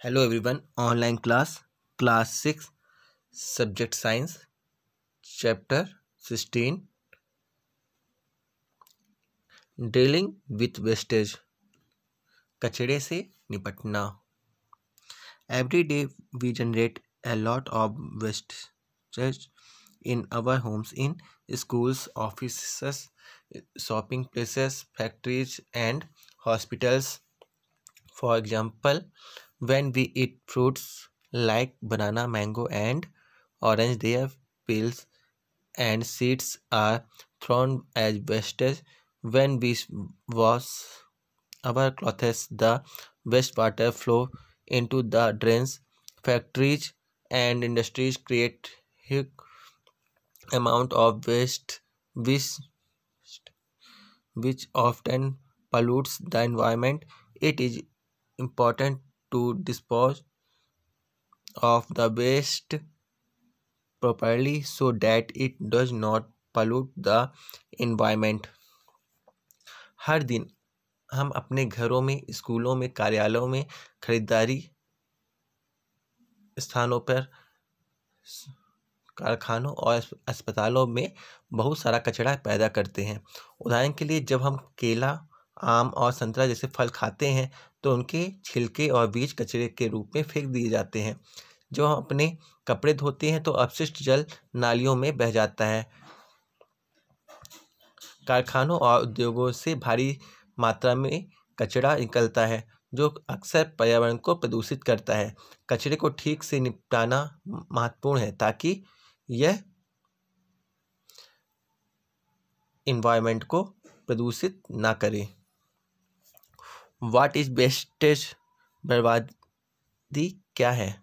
Hello everyone, online class 6, subject science, chapter 16, dealing with wastage, कचरे से निपटना. Every day we generate a lot of wastage in our homes, in schools, offices, shopping places, factories and hospitals. For example, when we eat fruits like banana, mango and orange, their peels and seeds are thrown as wastage. When we wash our clothes, the wastewater flow into the drains. Factories and industries create huge amount of waste, which, which often pollutes the environment. It is important to dispose of the waste properly so that it does not pollute the environment. हर दिन हम अपने घरों में, स्कूलों में, कार्यालयों में, खरीदारी स्थानों पर, कारखानों और अस्पतालों में बहुत सारा कचरा पैदा करते हैं. उदाहरण के लिए, जब हम केला, आम और संतरा जैसे फल खाते हैं तो उनके छिलके और बीज कचरे के रूप में फेंक दिए जाते हैं. जब हम अपने कपड़े धोते हैं तो अपशिष्ट जल नालियों में बह जाता है. कारखानों और उद्योगों से भारी मात्रा में कचरा निकलता है जो अक्सर पर्यावरण को प्रदूषित करता है. कचरे को ठीक से निपटाना महत्वपूर्ण है ताकि यह इन्वायरमेंट को प्रदूषित ना करे. What is wastage? बर्बादी क्या है?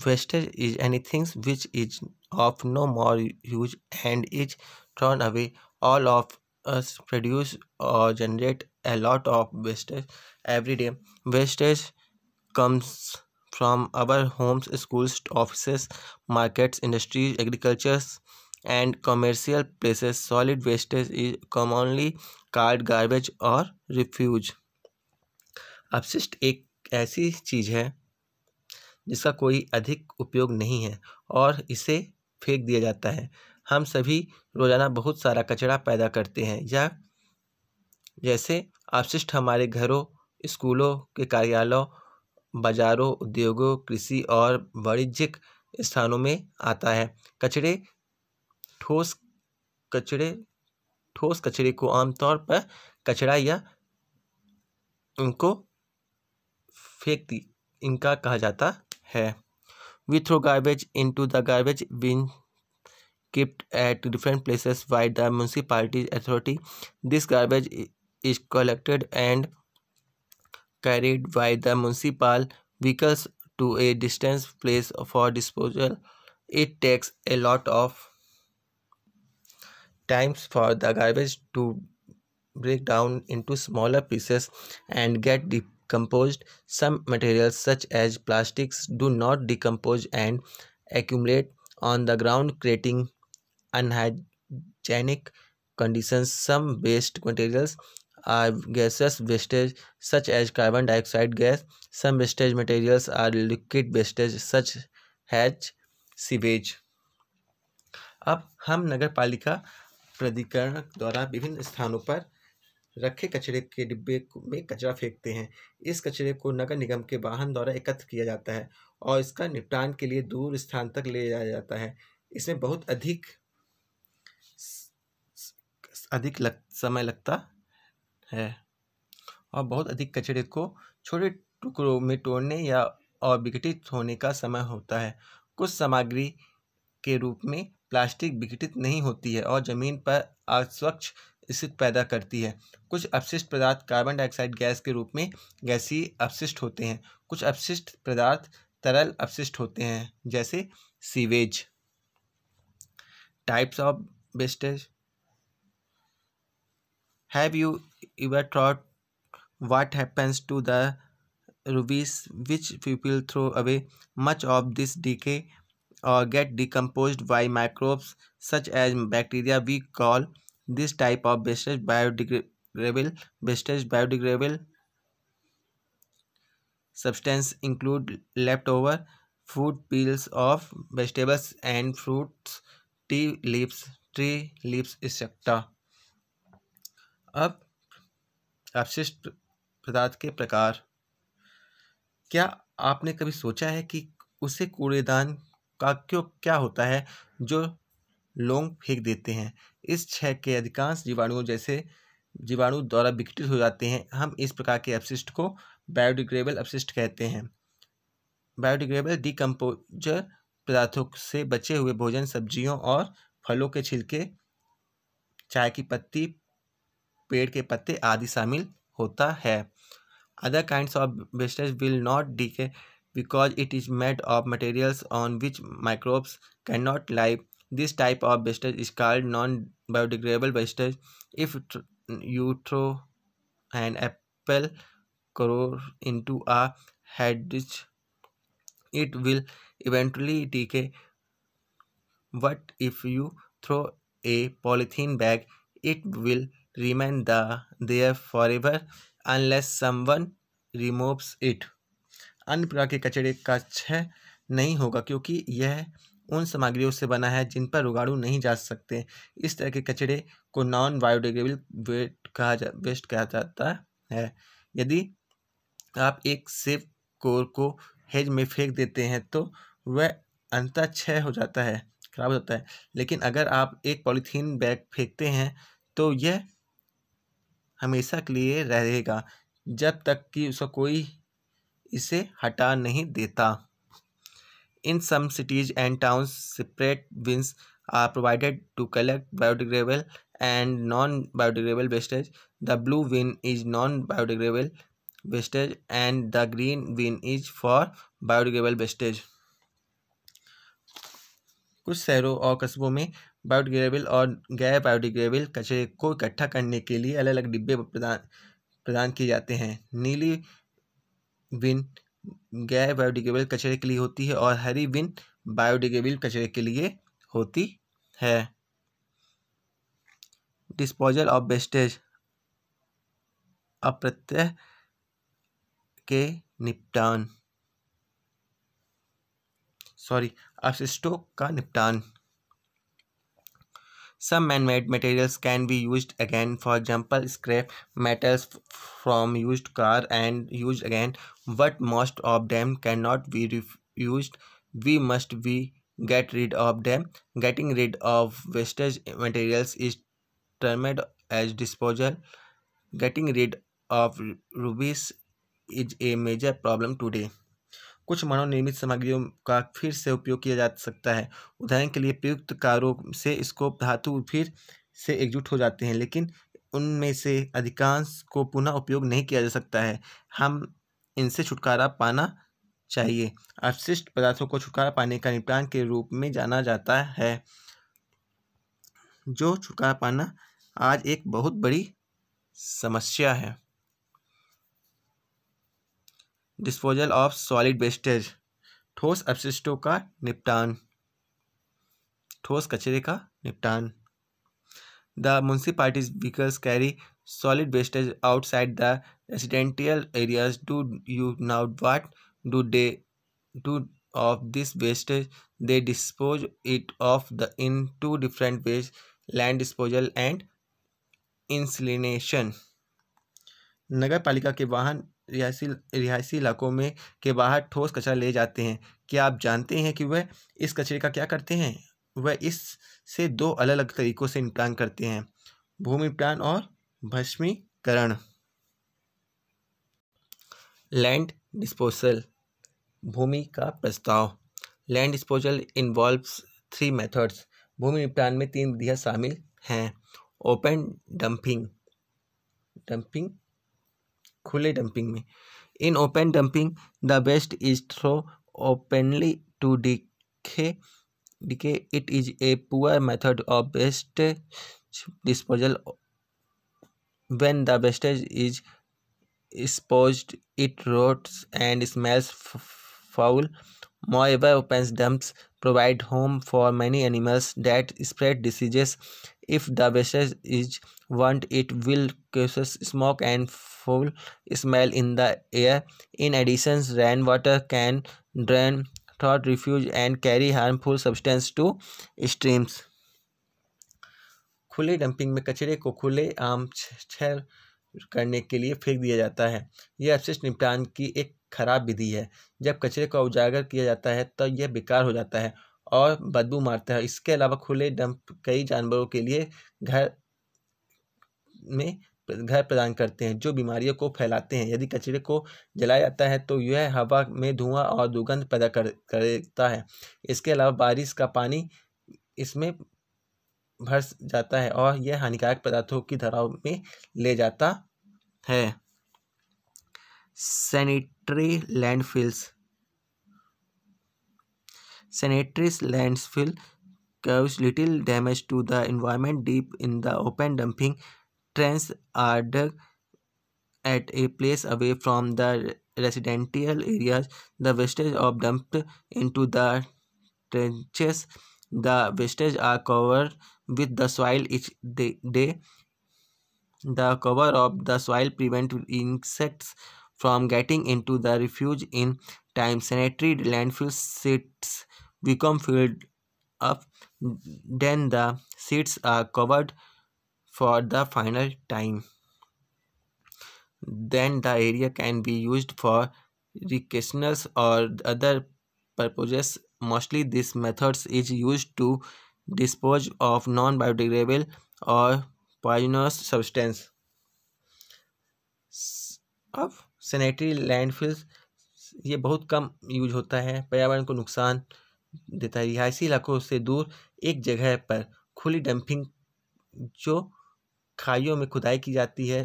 Wastage is anything which is of no more use and is thrown away. All of us produce or generate a lot of wastage every day. Wastage comes from our homes, schools, offices, markets, industries, agriculture, and commercial places. Solid wastage is commonly called garbage or refuse. अपशिष्ट एक ऐसी चीज है जिसका कोई अधिक उपयोग नहीं है और इसे फेंक दिया जाता है. हम सभी रोजाना बहुत सारा कचरा पैदा करते हैं. या जैसे अपशिष्ट हमारे घरों, स्कूलों के कार्यालयों, बाजारों, उद्योगों, कृषि और वाणिज्यिक स्थानों में आता है. ठोस कचरे ठोस कचरे को आमतौर पर कचरा या इनको इनका कहा जाता है. We throw garbage into the garbage bin kept at different places by the municipality authority. This garbage is collected and carried by the municipal vehicles to a distant place for disposal. It takes a lot of times for the garbage to break down into smaller pieces and get decomposed. Some materials such as plastics do not decompose and accumulate on the ground, creating unhygienic conditions. Some waste materials are gaseous wastage such as carbon dioxide gas. Some wastage materials are liquid wastage such as sewage. अब हम नगर पालिका प्राधिकरण द्वारा विभिन्न स्थानों पर रखे कचरे के डिब्बे में कचरा फेंकते हैं. इस कचरे को नगर निगम के वाहन द्वारा एकत्र किया जाता है और इसका निपटान के लिए दूर स्थान तक ले जाया जाता है. इसमें बहुत अधिक समय लगता है और बहुत अधिक कचरे को छोटे टुकड़ों में तोड़ने या और विघटित होने का समय होता है. कुछ सामग्री के रूप में प्लास्टिक विघटित नहीं होती है और जमीन पर अस्वच्छ स्थिति पैदा करती है. कुछ अपशिष्ट पदार्थ कार्बन डाइऑक्साइड गैस के रूप में गैसीय अपशिष्ट होते हैं. कुछ अपशिष्ट पदार्थ तरल अपशिष्ट होते हैं जैसे sewage. Types of wastage. Have you ever thought what happens to the rubbish which people throw away? Much of this decay or get decomposed by microbes such as bacteria. We call this type of wastage biodegradable wastage. Biodegradable substance include leftover food, peels of vegetables and fruits, tree leaves etc. अब अपशिष्ट पदार्थ के प्रकार। क्या आपने कभी सोचा है कि उसे कूड़ेदान का क्यों क्या होता है जो लोग फेंक देते हैं? इस क्षय के अधिकांश जीवाणुओं जैसे जीवाणु द्वारा विघटित हो जाते हैं। हम इस प्रकार के अपशिष्ट को बायोडिग्रेडेबल अपशिष्ट कहते हैं। बायोडिग्रेडेबल डिकम्पोजर पदार्थों से बचे हुए भोजन, सब्जियों और फलों के छिलके, चाय की पत्ती, पेड़ के पत्ते आदि शामिल होता है। Other kinds of wastage will not decay because it is made of materials on which microbes cannot live. This type of wastage is called non-biodegradable wastage. If you throw an apple core into a hedge, it will eventually decay. What if you throw a polythene bag? It will remain there forever unless someone removes it. अन्य प्रकार के कचरे का क्षय नहीं होगा क्योंकि यह उन सामग्रियों से बना है जिन पर रोगाणु नहीं जा सकते। इस तरह के कचरे को नॉन बायोडिग्रेडेबल वेस्ट कहा जाता है। यदि आप एक सेब कोर को हेज में फेंक देते हैं तो वह अंततः क्षय हो जाता है, खराब हो जाता है। लेकिन अगर आप एक पॉलीथीन बैग फेंकते हैं तो यह हमेशा के लिए रहेगा जब तक कि उसका कोई इसे हटा नहीं देता। In some cities and towns, separate bins are provided to collect biodegradable and non-biodegradable wastage. The blue bin is non-biodegradable wastage and the green bin is for biodegradable wastage. कुछ शहरों और कस्बों में बायोडिग्रेडेबल और गैर बायोडिग्रेडेबल कचरे को इकट्ठा करने के लिए अलग अलग डिब्बे प्रदान किए जाते हैं। नीली बिन गैर बायोडिग्रेडेबल कचरे के लिए होती है और हरी बिन बायोडिग्रेडेबल कचरे के लिए होती है। डिस्पोजल ऑफ वेस्टेज, अपप्रत्यय के निपटान, अपशिष्टों का निपटान। Some man-made materials can be used again. For example, scrap metals from used car and used again. But most of them cannot be used. We must get rid of them. Getting rid of wastage materials is termed as disposal. Getting rid of rubbish is a major problem today. कुछ मानव निर्मित सामग्रियों का फिर से उपयोग किया जा सकता है। उदाहरण के लिए प्रयुक्त कारों से इसको धातु फिर से एकजुट हो जाते हैं, लेकिन उनमें से अधिकांश को पुनः उपयोग नहीं किया जा सकता है। हम इनसे छुटकारा पाना चाहिए। अपशिष्ट पदार्थों को छुटकारा पाने का निपटान के रूप में जाना जाता है, जो छुटकारा पाना आज एक बहुत बड़ी समस्या है। डिस्पोजल ऑफ सॉलिड वेस्टेज, ठोस अपशिष्टों का निपटान, ठोस कचरे का निपटान। The municipalities vehicles carry solid wastage outside the residential areas. Do you now what do they do of this wastage? They dispose it of in two different ways: land disposal and incineration. नगर पालिका के वाहन रिहायशी इलाकों में के बाहर ठोस कचरा ले जाते हैं। क्या आप जानते हैं कि वह इस कचरे का क्या करते हैं? वह इससे दो अलग अलग तरीकों से निपटान करते हैं: भूमि निपटान और भस्मीकरण। लैंड डिस्पोजल, भूमि का प्रस्ताव। Land disposal involves 3 methods. भूमि निपटान में 3 विधियाँ शामिल हैं: ओपन डंपिंग, खुले डंपिंग में। In open dumping the waste is throw openly to decay. It is a poor method of wastage disposal. When the wastage is exposed, it rots and smells foul. Moreover, open dumps provide home for many animals that spread diseases. If the wastage is burnt, it will cause smoke and foul smell in the air. In addition, rainwater can drain thought refuge and carry harmful substance to streams. खुले dumping में कचरे को खुले आम छह करने के लिए फेंक दिया जाता है। यह अपशिष्ट निपटान की एक खराब विधि है। जब कचरे को उजागर किया जाता है तो यह बेकार हो जाता है और बदबू मारता है। इसके अलावा खुले डंप कई जानवरों के लिए घर में घर प्रदान करते हैं जो बीमारियों को फैलाते हैं। यदि कचरे को जलाया जाता है तो यह हवा में धुआं और दुर्गंध पैदा करता है। इसके अलावा बारिश का पानी इसमें भर जाता है और यह हानिकारक पदार्थों की धाराओं में ले जाता है। Sanitary landfills cause little damage to the environment. Deep in the open, dumping trenches are dug at a place away from the residential areas. The wastage of dumped into the trenches. The wastage are covered with the soil each day. The cover of the soil prevents insects from getting into the refuge in time. Sanitary landfill seats become filled up, then the seats are covered for the final time. Then the area can be used for recreational or other purposes. Mostly this method is used to dispose of non-biodegradable or poisonous substance. अब sanitary landfills ये बहुत कम use होता है, पर्यावरण को नुकसान देता है। रिहायशी इलाकों से दूर एक जगह पर खुली डंपिंग जो खाइयों में खुदाई की जाती है,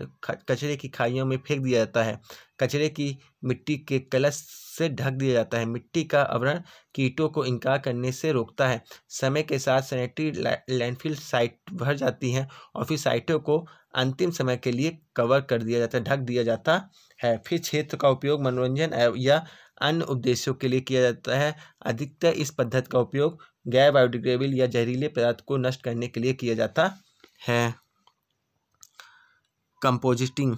कचरे की खाइयों में फेंक दिया जाता है। कचरे की मिट्टी के कलश से ढक दिया जाता है। मिट्टी का आवरण कीटों को इनकार करने से रोकता है। समय के साथ सैनिटरी लैंडफिल साइट भर जाती हैं और फिर साइटों को अंतिम समय के लिए कवर कर दिया जाता है, ढक दिया जाता है। फिर क्षेत्र का उपयोग मनोरंजन या अन्य उद्देश्यों के लिए किया जाता है। अधिकतर इस पद्धति का उपयोग गैर बायोडिग्रेडेबल या जहरीले पदार्थ को नष्ट करने के लिए किया जाता है। Composting.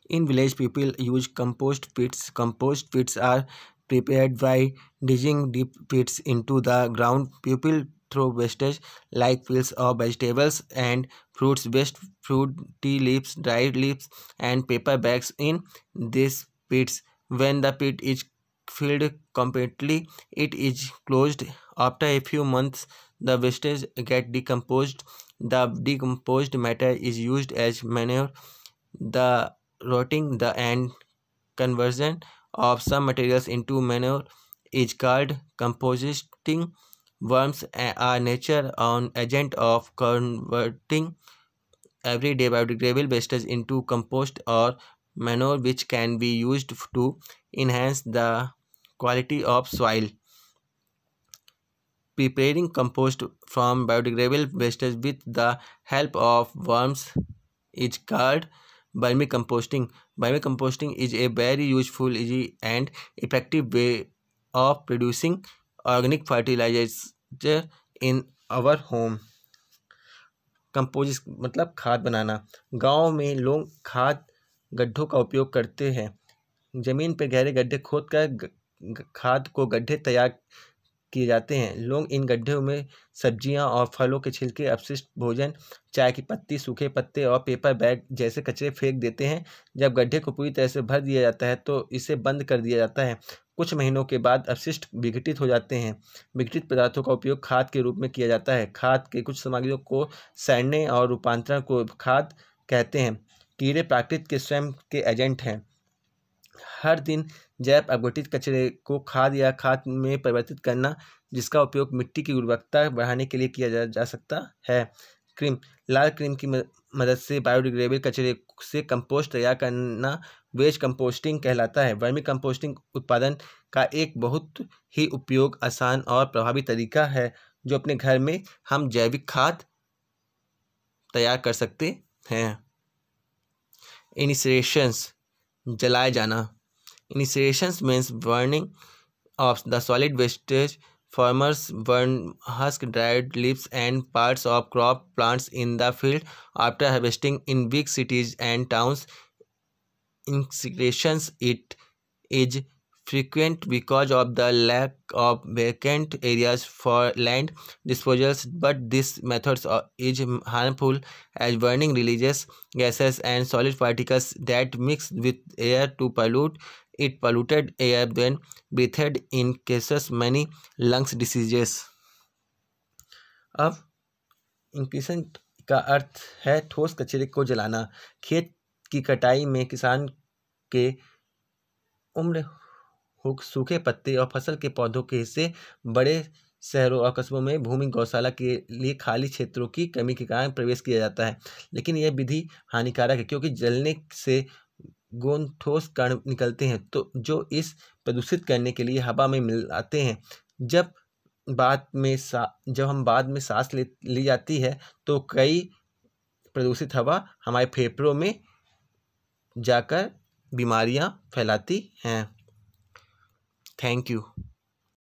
In village, people use compost pits. Compost pits are prepared by digging deep pits into the ground. People throw wastage like peels of vegetables and fruits, waste fruit, tea leaves, dried leaves, and paper bags in these pits. When the pit is filled completely, it is closed. After a few months, the wastage get decomposed. The decomposed matter is used as manure. The rotting the and conversion of some materials into manure is called composting. Worms are nature own agent of converting everyday biodegradable wastage into compost or manure, which can be used to enhance the quality of soil. Preparing compost from biodegradable wastage with the help of worms is called vermicomposting. Vermicomposting is a very useful, easy, and effective way of producing organic fertilizer in our home. कंपोजिस्ट मतलब खाद बनाना। गांव में लोग खाद गड्ढों का उपयोग करते हैं। ज़मीन पर गहरे गड्ढे खोदकर खाद को गड्ढे तैयार किए जाते हैं। लोग इन गड्ढों में सब्जियां और फलों के छिलके, अपशिष्ट भोजन, चाय की पत्ती, सूखे पत्ते और पेपर बैग जैसे कचरे फेंक देते हैं। जब गड्ढे को पूरी तरह से भर दिया जाता है तो इसे बंद कर दिया जाता है। कुछ महीनों के बाद अपशिष्ट विघटित हो जाते हैं। विघटित पदार्थों का उपयोग खाद के रूप में किया जाता है। खाद के कुछ सामग्रियों को सड़ने और रूपांतरण को खाद कहते हैं। कीड़े प्रकृति के स्वयं के एजेंट हैं। हर दिन जैव अपघटित कचरे को खाद या खाद में परिवर्तित करना, जिसका उपयोग मिट्टी की गुणवत्ता बढ़ाने के लिए किया जा सकता है। क्रीम, लाल क्रीम की मदद से बायोडिग्रेडेबल कचरे से कंपोस्ट तैयार करना वेज कंपोस्टिंग कहलाता है। वर्मी कंपोस्टिंग उत्पादन का एक बहुत ही उपयोग आसान और प्रभावी तरीका है जो अपने घर में हम जैविक खाद तैयार कर सकते हैं। इनिशिएशंस, जलाए जाना। Initiations means burning of the solid wastage. Farmers burn husk, dried leaves, and parts of crop plants in the field after harvesting. In big cities and towns, incineration it is frequent because of the lack of vacant areas for land disposals, but this method is harmful as burning releases gases and solid particles that mix with air to pollute it. Polluted air then breathed in cases many lungs diseases. अब इंक्रीशन का अर्थ है ठोस कचरे को जलाना। खेत की कटाई में किसान के उम्र सूखे पत्ते और फसल के पौधों के हिस्से बड़े शहरों और कस्बों में भूमि गौशाला के लिए खाली क्षेत्रों की कमी के कारण प्रवेश किया जाता है। लेकिन यह विधि हानिकारक है क्योंकि जलने से गोंद ठोस कण निकलते हैं तो जो इस प्रदूषित करने के लिए हवा में मिल आते हैं। जब हम बाद में सांस ली जाती है तो कई प्रदूषित हवा हमारे फेफड़ों में जाकर बीमारियां फैलाती हैं। Thank you.